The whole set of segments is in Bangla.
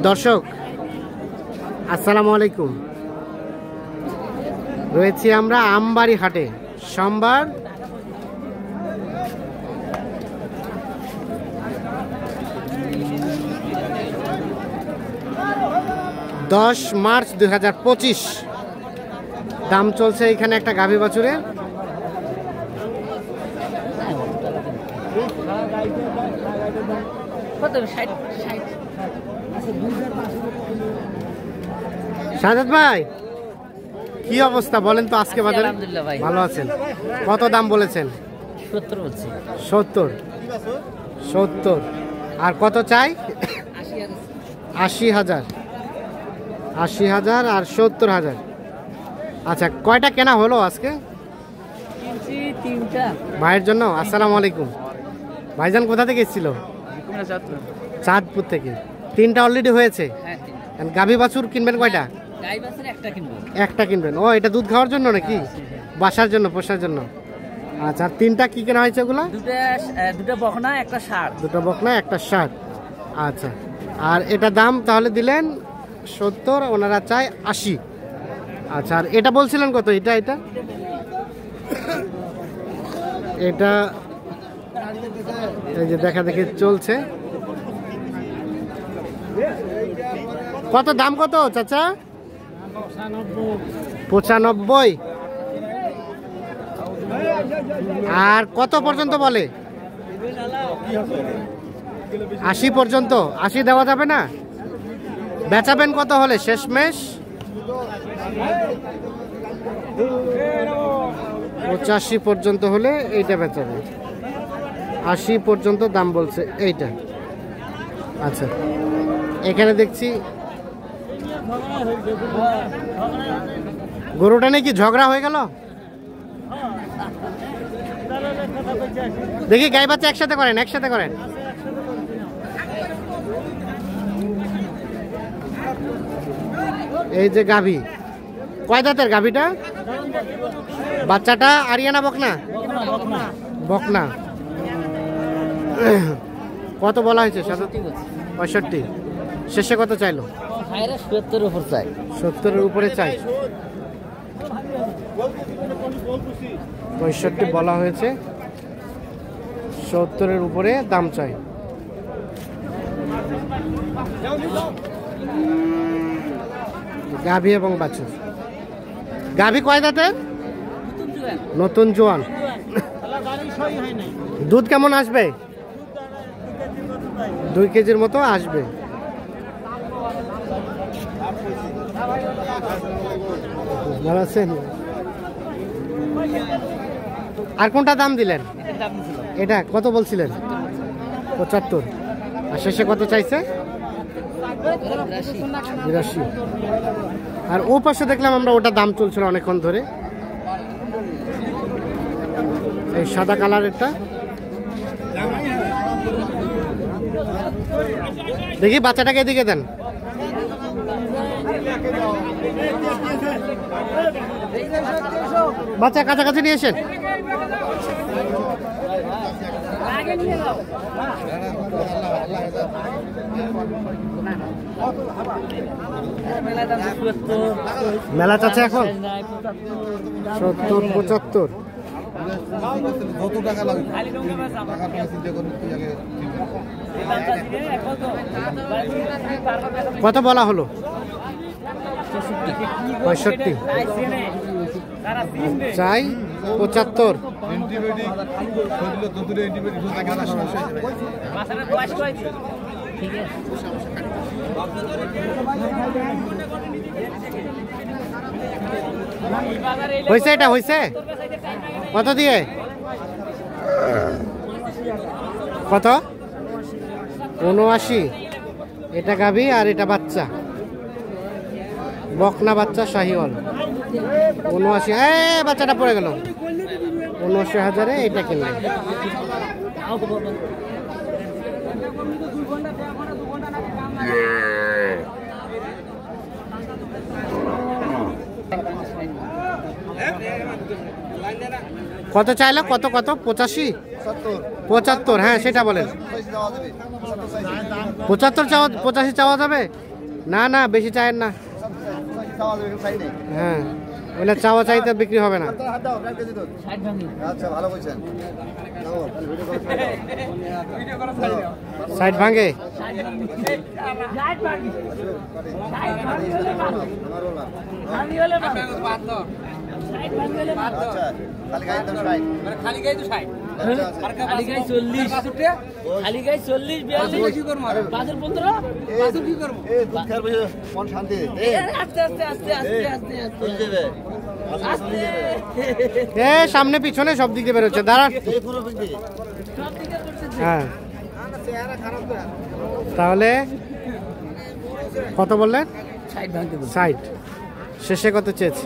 দর্শক আসসালামু আলাইকুম। রয়েছি আমরা আমবাড়ি হাটে, সোমবার মার্চ 2025। দাম চলছে এখানে একটা গাভী বাছুরে। সাজাদ ভাই, কি অবস্থা বলেন তো আজকে বাজারে? ভালো আছেন? কত দাম বলেছেন? 70 বলছি। 70 আর কত চাই? 80,000 আর 70,000। আচ্ছা, কয়টা কেনা হলো আজকে? ভাইয়ের জন্য। আসসালামু আলাইকুম। ভাইজান কোথা থেকে এসেছিল? চাঁদপুর থেকে। 3টা অলরেডি হয়েছে। গাভী বাছুর কিনবেন কয়টা? একটা কিনবেন। ও, এটা দুধ খাওয়ার জন্য নাকি বাসার জন্য, পোষার জন্য? আচ্ছা, আর 3টা কি কেনা হয়েছে ওগুলো? দুটো বকনা একটা ষাঁড়। দুটো বকনা একটা ষাঁড়। আচ্ছা, আর এটা দাম তাহলে দিলেন 70, ওনারা চায় 80। আচ্ছা, আর এটা বলছিলেন কত? এটা এটা এটা এই যে দেখা দেখি চলছে। কত দাম কত চাচা? 95। আর কত পর্যন্ত বলে? 80 পর্যন্ত। 80 দেওয়া যাবে না? বেচাবেন কত হলে শেষমেশ? 85 পর্যন্ত হলে এইটা বেচাবে। 80 পর্যন্ত দাম বলছে এইটা। আচ্ছা, এখানে দেখছি গরুটা নাকি ঝগড়া হয়ে গেল। দেখি গাই বাচ্চা একসাথে করেন, একসাথে করেন। এই যে গাভী, কয় দাঁতের গাভীটা? বাচ্চাটা আরিয়ানা বকনা? বকনা। কত বলা হয়েছে? 65। শেষে কত চাইলো? 70 উপর চাই। 70-এর উপরে চাই। 65 বলা হয়েছে, 70-এর উপরে দাম চাই। গাভী এবং বাছুর। গাভী কয় দাঁতের? নতুন জোয়ান। দুধ কেমন আসবে? 2 কেজির মতো আসবে। ভালো আছেন? আর কোনটা দাম দিলেন? এটা কত বলছিলেন? 75। আর শেষে কত চাইছে? 82। আর ও পাশে দেখলাম আমরা, ওটা দাম চলছিল অনেকক্ষণ ধরে। এই সাদা কালারেরটা দেখি, বাচ্চাটাকে এদিকে দেন। বাচ্চা কাছাকাছি নিয়ে এসেন। মেলা চাচ্ছে এখন 70, 75। কত বলা হলো? 65 চাই। 75। হয়েছে? এটা হয়েছে কত দিয়ে? কত? 79। এটা গাভী আর এটা বাচ্চা, বকনা বাচ্চা শাহিওয়াল। 79। বাচ্চাটা পড়ে গেল। 79,000-এ এটা কিনলেন। কত চাইলো? কত কত? 85, 75। হ্যাঁ, সেটা বলেন। 75 চাওয়া, 85 চাওয়া যাবে? না না, বেশি চায়েন না। হ্যাঁ, ওইটা চাওয়া চাইতে বিক্রি হবে না। সাইড ভাঙে। সামনে পিছনে সব দিকে বেরোচ্ছে, দাঁড়ান। হ্যাঁ, তাহলে কত বললেন? 60। শেষে কত চেয়েছে?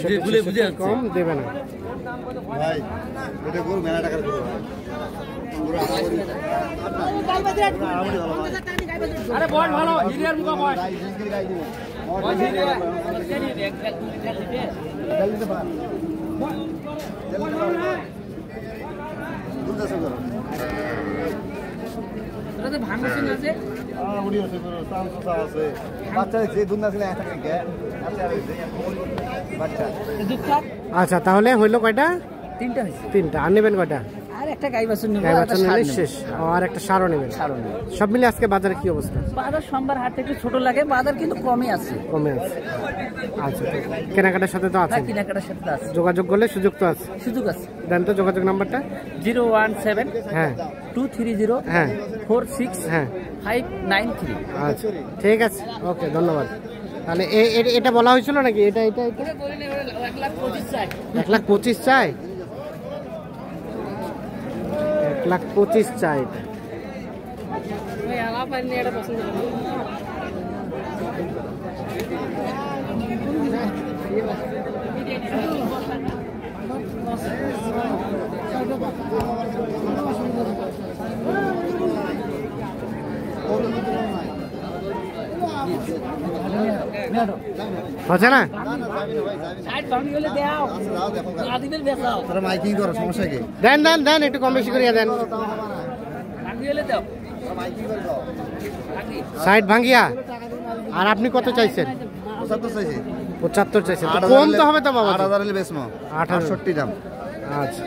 65 কম দেবে না। আচ্ছা, তাহলে হইলো কয়টা? 3টা। আর নেবেন কয়টা? আর একটা গাই বাছুর নেব, গাই বাছুর নিলে শেষ। আর একটা সারও নেবেন। সব মিলে আজকে বাজারে কি অবস্থা? বাজার সোমবার হাট একটু ছোট লাগে, বাজার কিন্তু কমই আছে। কমে আছে। আচ্ছা, কেনাকাটার সাথে তো আছে। কেনাকাটার সাথে আছে, যোগাযোগ করলে সুযোগ তো আছে। সুযোগ আছে। দেন তো যোগাযোগ নাম্বারটা। 017 হ্যাঁ 230 হ্যাঁ 46 হ্যাঁ 593। আচ্ছা, ঠিক আছে, ওকে, ধন্যবাদ। তাহলে এটা বলা হয়েছিল নাকি? এটা 1,25,000 চাই। 1,25,000 চাই? 1,25,000 চাই। হচ্ছে না? দেন দেন দেন, একটু কম বেশি করিয়া দেন। সাইড ভাঙ্গিয়া। আর আপনি কত চাইছেন? 75 চাইছেন। কম তো হবে তো বাবা। 8,000 দাম। আচ্ছা,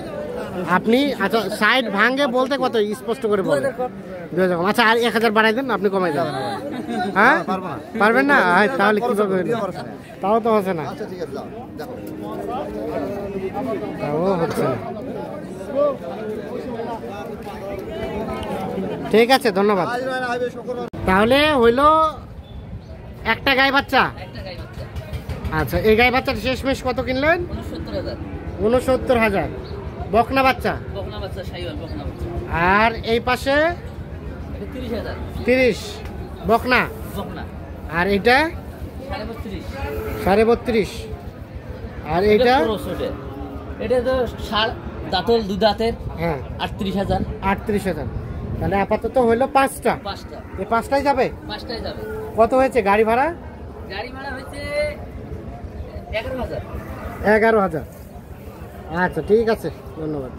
আপনি আচ্ছা সাইড ভাঙ্গে বলতে কত স্পষ্ট করে বলেন? 2000। আচ্ছা, আর 1000 বাড়াই দেন, আপনি কমাই দেন। হ্যাঁ, পারবেন না? তাহলে কিভাবে? তাও তো হচ্ছে না। তাও হচ্ছে না। ঠিক আছে, ধন্যবাদ। তাহলে হইলো একটা গাই বাচ্চা। আচ্ছা, এই গাই বাচ্চার শেষমেশ কত কিনলেন? 69,000। বকনা বাচ্চা। আর এই পাশে 30 বকনা। আর এইটা 32.5। আর এইটা এটা তো ষাঁড় দাঁতল, 2 দাঁতের। হ্যাঁ, 38,000। 38,000। তাহলে আপাতত হইলো 5টা। এই 5টাই যাবে? 5টাই যাবে। কত হয়েছে গাড়ি ভাড়া? গাড়ি ভাড়া হয়েছে 11,000। 11,000। আচ্ছা, ঠিক আছে, ধন্যবাদ।